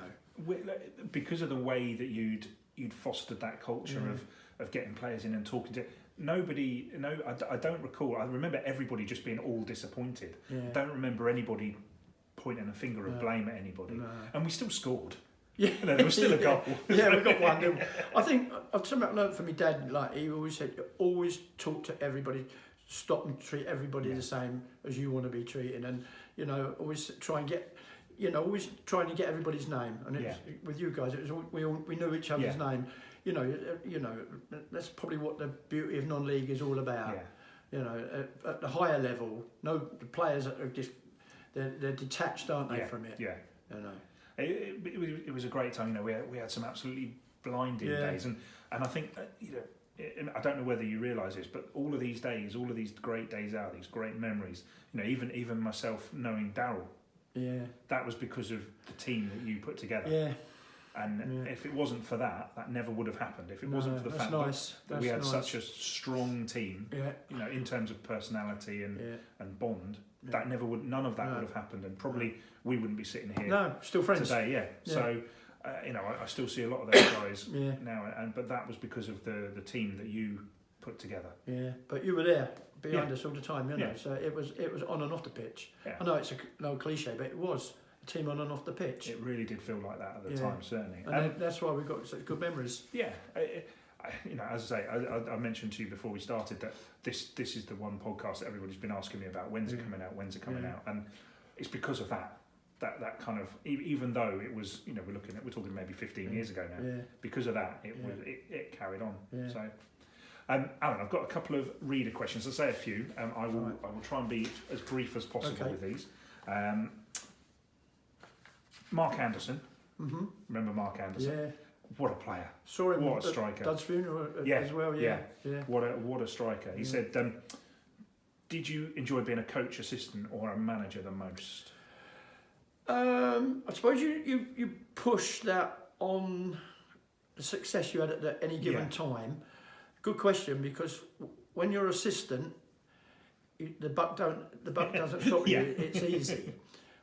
Because of the way that you'd fostered that culture of getting players in and talking to I don't recall. I remember everybody just being all disappointed. I don't remember anybody pointing a finger of blame at anybody, and we still scored. Yeah, there was still a goal. Yeah, we got one. I think something I learned from my dad. Like he always said, always talk to everybody. Stop and treat everybody the same as you want to be treated, and you know, always try and get. You know, always trying to get everybody's name, and with you guys, it was we knew each other's name. You know, that's probably what the beauty of non-league is all about. Yeah. You know, at the higher level, the players are just they're detached, aren't they, from it? Yeah. You know, it was a great time. You know, we had some absolutely blinding days, and I think I don't know whether you realise this, but all of these great days out, these great memories. You know, even myself knowing Darryl. Yeah, that was because of the team that you put together. Yeah, and if it wasn't for that, that never would have happened. If it wasn't for the fact that we had such a strong team, you know, in terms of personality and bond, that none of that would have happened, and probably we wouldn't be sitting here. No, still friends today. Yeah. So, you know, I still see a lot of those guys now, but that was because of the team that you put together. Yeah, but you were there. Behind us all the time, you know. So it was on and off the pitch. Yeah. I know it's an old cliche, but it was a team on and off the pitch. It really did feel like that at the time, certainly. And that's why we got such good memories. Yeah, you know, as I say, I mentioned to you before we started that this is the one podcast that everybody's been asking me about. When's it coming out? When's it coming out? And it's because of that. that kind of, even though it was, we're talking maybe 15 years ago now. Yeah. Because of that, it carried on. Yeah. So, Alan, I've got a couple of reader questions. I'll say a few. I will try and be as brief as possible with these. Mark Anderson. Mm-hmm. Remember Mark Anderson? Yeah. What a player! Saw him what a striker! Dud's funeral as well. Yeah. What a striker! He said, "Did you enjoy being a coach, assistant, or a manager the most?" I suppose you push that on the success you had at any given time. Good question, because when you're assistant, the buck doesn't stop you. It's easy,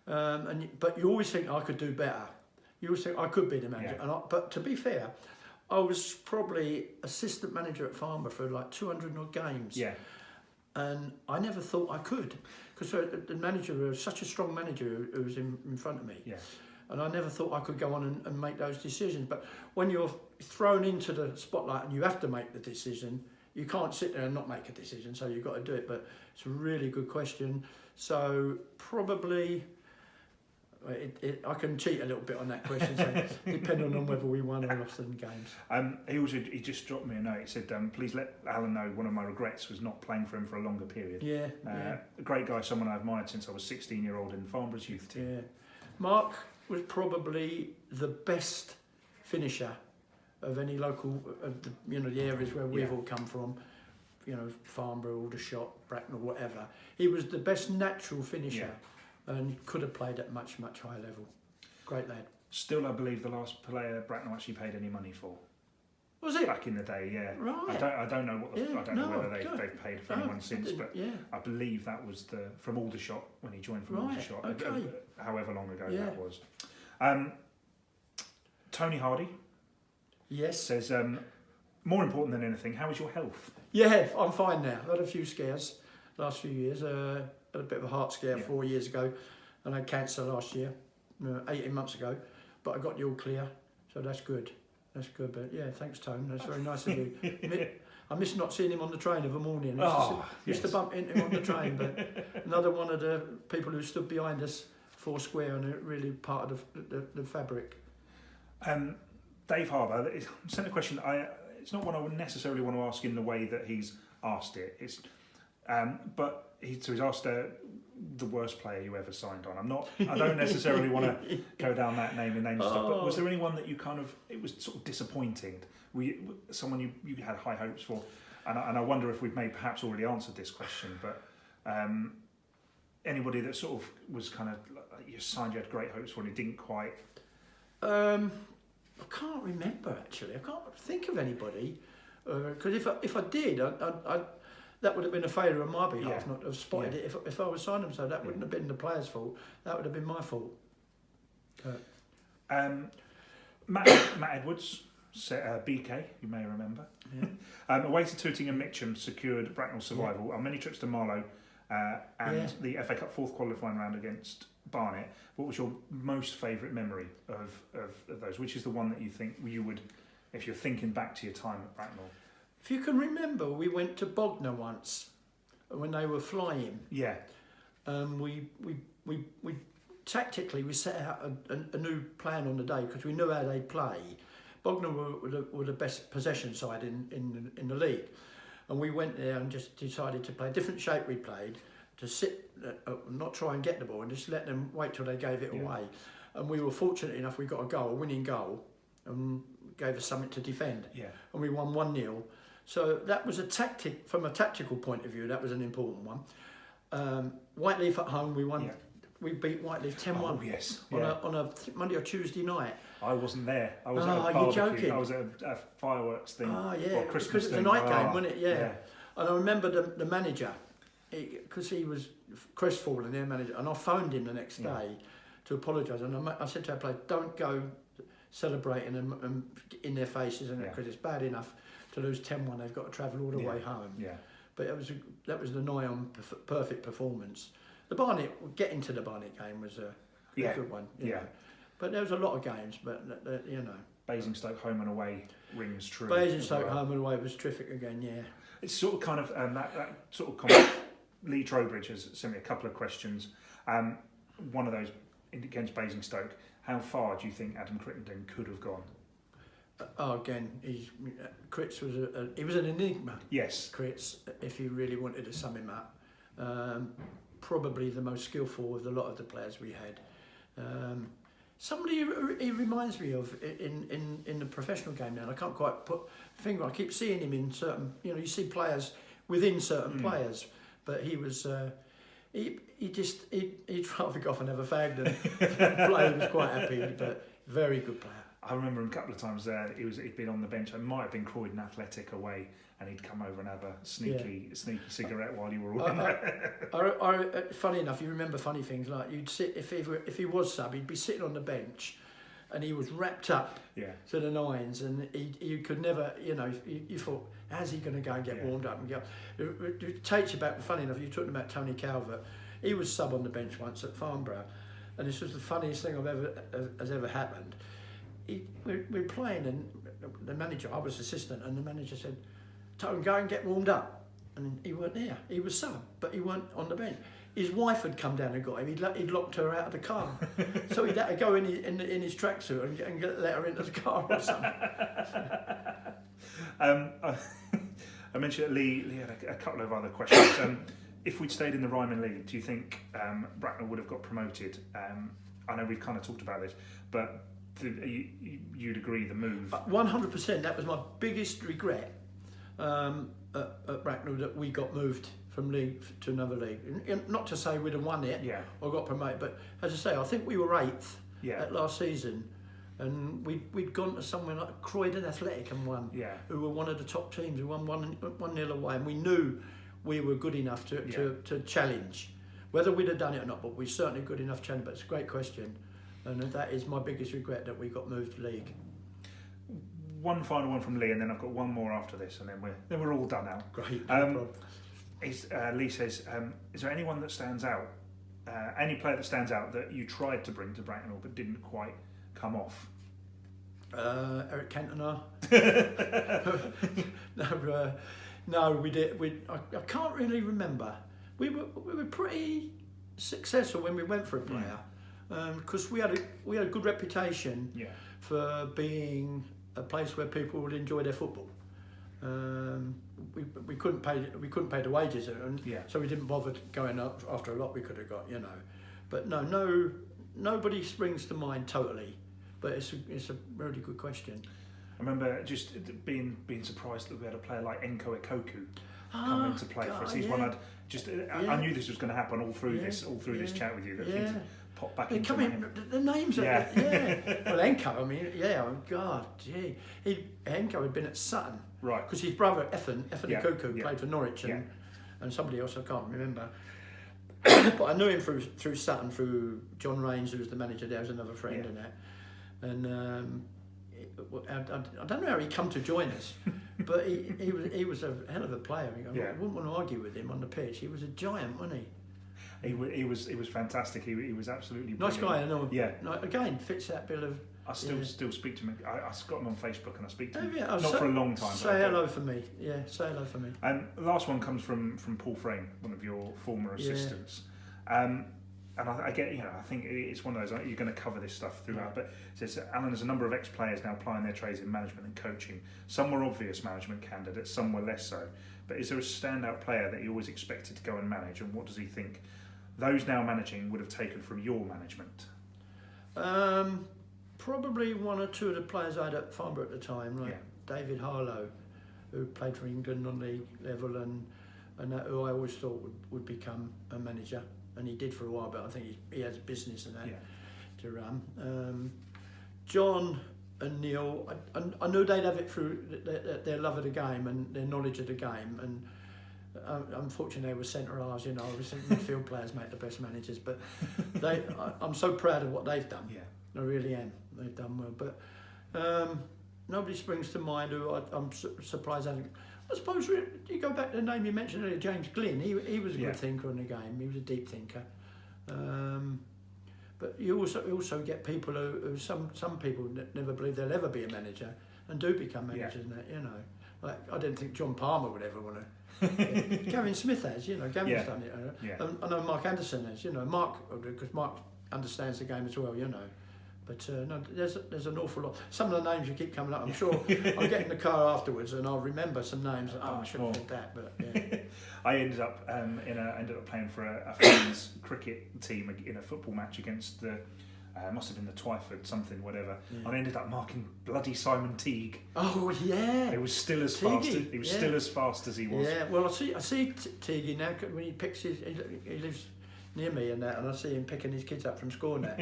but you always think I could do better. You always think I could be the manager. But to be fair, I was probably assistant manager at Farnborough for like 200 odd games. Yeah. And I never thought I could, because the manager was such a strong manager who was in front of me. Yeah. And I never thought I could go on and make those decisions. But when you're thrown into the spotlight and you have to make the decision, you can't sit there and not make a decision, so you've got to do it. But it's a really good question. So probably, I can cheat a little bit on that question, so depending on whether we won or lost in games. He just dropped me a note. He said, please let Alan know one of my regrets was not playing for him for a longer period. A great guy, someone I admired since I was 16-year-old in Farnborough's youth team. Yeah. Mark was probably the best finisher of any local, of the areas where we've all come from, Farnborough, Aldershot, Bracknell, whatever. He was the best natural finisher and could have played at much, much higher level. Great lad. Still, I believe the last player Bracknell actually paid any money for. Was it? Back in the day, yeah. Right. I don't know whether they've paid for anyone since, but I believe that was from Aldershot when he joined from Aldershot. Okay. However long ago that was. Tony Hardy. Yes. Says, more important than anything, how is your health? Yeah, I'm fine now. I've had a few scares last few years. Had a bit of a heart scare 4 years ago, and I had cancer last year, 18 months ago, but I got the all clear, so that's good. That's good, but thanks, Tone. That's very nice of you. I miss not seeing him on the train of a morning. Used to bump into him on the train, but another one of the people who stood behind us, four square, and really part of the fabric. Dave Harbour sent a question. It's not one I would necessarily want to ask in the way that he's asked it. It's, but he's asked the worst player you ever signed on. I don't necessarily want to go down that name and stuff. But was there anyone that you it was sort of disappointing? Someone you had high hopes for? And I wonder if we've perhaps already answered this question. But anybody that sort of was kind of you signed, you had great hopes for, and it didn't quite. I can't remember actually. I can't think of anybody because if I did, that would have been a failure on my behalf not to have spotted it. If I was signed them, so that wouldn't have been the player's fault. That would have been my fault. Matt Edwards, BK, you may remember. Yeah. Away to Tooting and Mitcham secured Bracknell survival on many trips to Marlow and the FA Cup fourth qualifying round against Barnet. What was your most favourite memory of those? Which is the one that you think you would, if you're thinking back to your time at Bracknell? If you can remember, we went to Bognor once when they were flying. Yeah. We tactically we set out a new plan on the day because we knew how they'd play. Bognor were the best possession side in the league, and we went there and just decided to play a different shape. We played to sit, not try and get the ball, and just let them wait till they gave it away. And we were fortunate enough we got a winning goal, and gave us something to defend. Yeah. And we won 1-0. So that was a tactic, from a tactical point of view, that was an important one. Whiteleaf at home, we won. Yeah. We beat Whiteleaf 10-1. Oh, yes. On a Monday or Tuesday night. I wasn't there. I was at a barbecue. You're joking. I was at a fireworks thing. Oh, yeah. Or Christmas because it was a night game, wasn't it? Yeah. And I remember the manager, because he was crestfallen, their manager, and I phoned him the next day to apologise. And I said to our players, don't go celebrating and in their faces, because it's bad enough to lose 10-1. They've got to travel all the way home. Yeah. But that was the nigh on perfect performance. Getting to the Barnet game was a good one. You know. But there was a lot of games, but Basingstoke home and away rings true. Basingstoke home and away was terrific again. Yeah. It's sort of kind of that sort of comment. Lee Trowbridge has sent me a couple of questions. One of those against Basingstoke. How far do you think Adam Crittenden could have gone? Again, Critz was he was an enigma. Yes. Critz, if you really wanted to sum him up, probably the most skillful of the lot of the players we had. Somebody he reminds me of in the professional game now. And I can't quite put a finger. I keep seeing him in certain. You see players within certain players, but he was. He'd rather go off and have a fag than play. He was quite happy, but very good player. I remember him a couple of times there. He'd been on the bench. It might have been Croydon Athletic away, and he'd come over and have a sneaky cigarette while you were all in there. Funny enough, you remember funny things like you'd sit if he was sub, he'd be sitting on the bench, and he was wrapped up to the nines, and he could never. You thought, how's he going to go and get warmed up and go? It takes you back. Funny enough, you talking about Tony Calvert. He was sub on the bench once at Farnborough, and this was the funniest thing has ever happened. We're playing, and the manager, I was assistant, and the manager said, "Tone, go and get warmed up." And he weren't there. He was sub, but he weren't on the bench. His wife had come down and got him. He'd locked her out of the car, so he'd had to go in his tracksuit and let her into the car or something. I mentioned Lee had a couple of other questions. If we'd stayed in the Ryman League, do you think Bracknell would have got promoted? I know we've kind of talked about this, but you'd agree the move? 100%. That was my biggest regret at Bracknell, that we got moved from league to another league. Not to say we'd have won it or got promoted, but as I say, I think we were 8th at last season, and we'd gone to somewhere like Croydon Athletic and won, who were one of the top teams, who won 1-0 away, and we knew we were good enough to challenge. Whether we'd have done it or not, but we're certainly good enough to challenge. But it's a great question, and that is my biggest regret, that we got moved league. One final one from Lee, and then I've got one more after this, and then we're all done now. Great. Lee says, is there anyone that stands out, any player that stands out that you tried to bring to Bracknell but didn't quite come off? Eric Cantona. No, we did. I can't really remember. We were pretty successful when we went for a player, because we had a good reputation for being a place where people would enjoy their football. We couldn't pay the wages, and so we didn't bother going up after a lot we could have got, But nobody springs to mind totally. But it's a really good question. I remember just being surprised that we had a player like Enko Ekoku come into play for us. He's one I knew this was going to happen all through this chat with you, that things pop back into my head. The names are Well, Enko, Enko had been at Sutton, right? Because his brother Ethan Ekoku played for Norwich and somebody else I can't remember. But I knew him through Sutton, through John Rains, who was the manager there, was another friend in that, and. I don't know how he come to join us, but he was a hell of a player. I wouldn't want to argue with him on the pitch. He was a giant, wasn't he? He was fantastic. He was absolutely brilliant. Nice guy. I know. Yeah. Again, fits that bill of. I still speak to him. I got him on Facebook and I speak to him. Not for a long time. Say hello for me. Yeah, say hello for me. And the last one comes from Paul Frame, one of your former assistants. And I get, I think it's one of those, you're going to cover this stuff throughout, but it says, Alan, there's a number of ex-players now applying their trades in management and coaching. Some were obvious management candidates, some were less so. But is there a standout player that you always expected to go and manage, and what does he think those now managing would have taken from your management? Probably one or two of the players I had at Farnborough at the time, like David Harlow, who played for England on league level, and who I always thought would become a manager. And he did for a while, but I think he has a business and that to run. John and Neil, I knew they'd have it through their love of the game and their knowledge of the game. And unfortunately, they were centre halves. I was thinking midfield players make the best managers, but I'm so proud of what they've done. Yeah. I really am. They've done well, but nobody springs to mind who I'm surprised hasn't. I suppose you go back to the name you mentioned earlier, James Glynn. He was a good thinker in the game. He was a deep thinker. But you also get people who some people never believe they'll ever be a manager and do become managers. Like I didn't think John Palmer would ever want to. Gavin Smith has, Gavin's done it. I know Mark Anderson has, Mark, because Mark understands the game as well, you know. But no, there's an awful lot. Some of the names you keep coming up, I'm sure I'll get in the car afterwards and I'll remember some names. I should have said that, but yeah. I ended up playing for a friend's cricket team in a football match against the must have been the Twyford something whatever. Yeah. And I ended up marking bloody Simon Teague. Oh yeah. It was still as fast. He was still as fast as he was. Yeah. Well, I see Teague now when he picks he lives near me and I see him picking his kids up from school now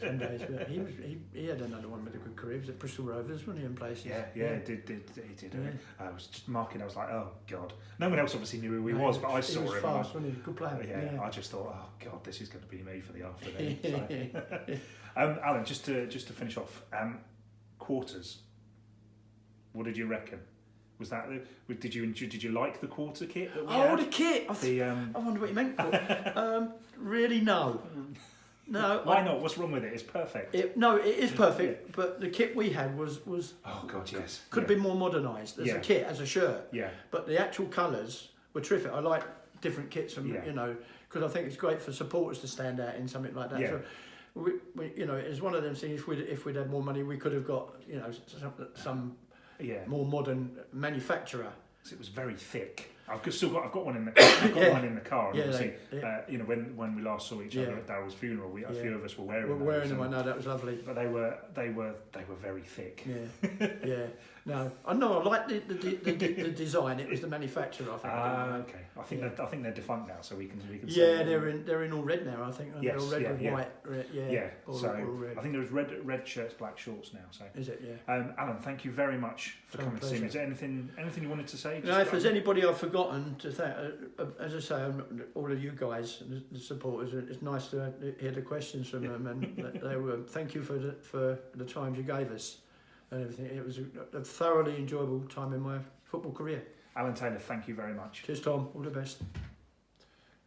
some days. But he had another one with a good career. He was at Bristol Rovers, wasn't he, in places? Yeah, he did. Yeah. I was just marking. I was like, oh god. No one else obviously knew who he was, but I saw him. He was fast, wasn't he? Good player. Yeah, I just thought, oh god, this is going to be me for the afternoon. So. Alan, just to finish off, quarters. What did you reckon? Was that? Did you like the quarter kit that we had? The kit. I wonder what you meant. Really, no. No. Why not? What's wrong with it? It's perfect. It is perfect. Yeah. But the kit we had was. Oh God, yes. Could have been more modernised as a kit, as a shirt. Yeah. But the actual colours were terrific. I like different kits, and you know, because I think it's great for supporters to stand out in something like that. Yeah. So we you know, it's one of them things. If we'd had more money, we could have got, you know, some more modern manufacturer. It was very thick. I've got one in the one in the car. And obviously, you know, when we last saw each other at Daryl's funeral, a few of us were wearing them. I know, that was lovely. But they were very thick. Yeah, yeah. No, I know. I like the design. It was the manufacturer, I think. Okay. I think they're defunct now, so we can. Yeah, they're in all red now. I think. Yes, they're all red with white. Yeah. All red. I think there was red shirts, black shorts now. So is it? Yeah. Alan, thank you very much for coming to see me. Is there anything you wanted to say? No, if there's anybody I've forgotten to thank, as I say, all of you guys, the supporters, it's nice to hear the questions from them, and they were. Thank you for the times you gave us and everything. It was a thoroughly enjoyable time in my football career. Alan Taylor, thank you very much. Cheers, Tom. All the best.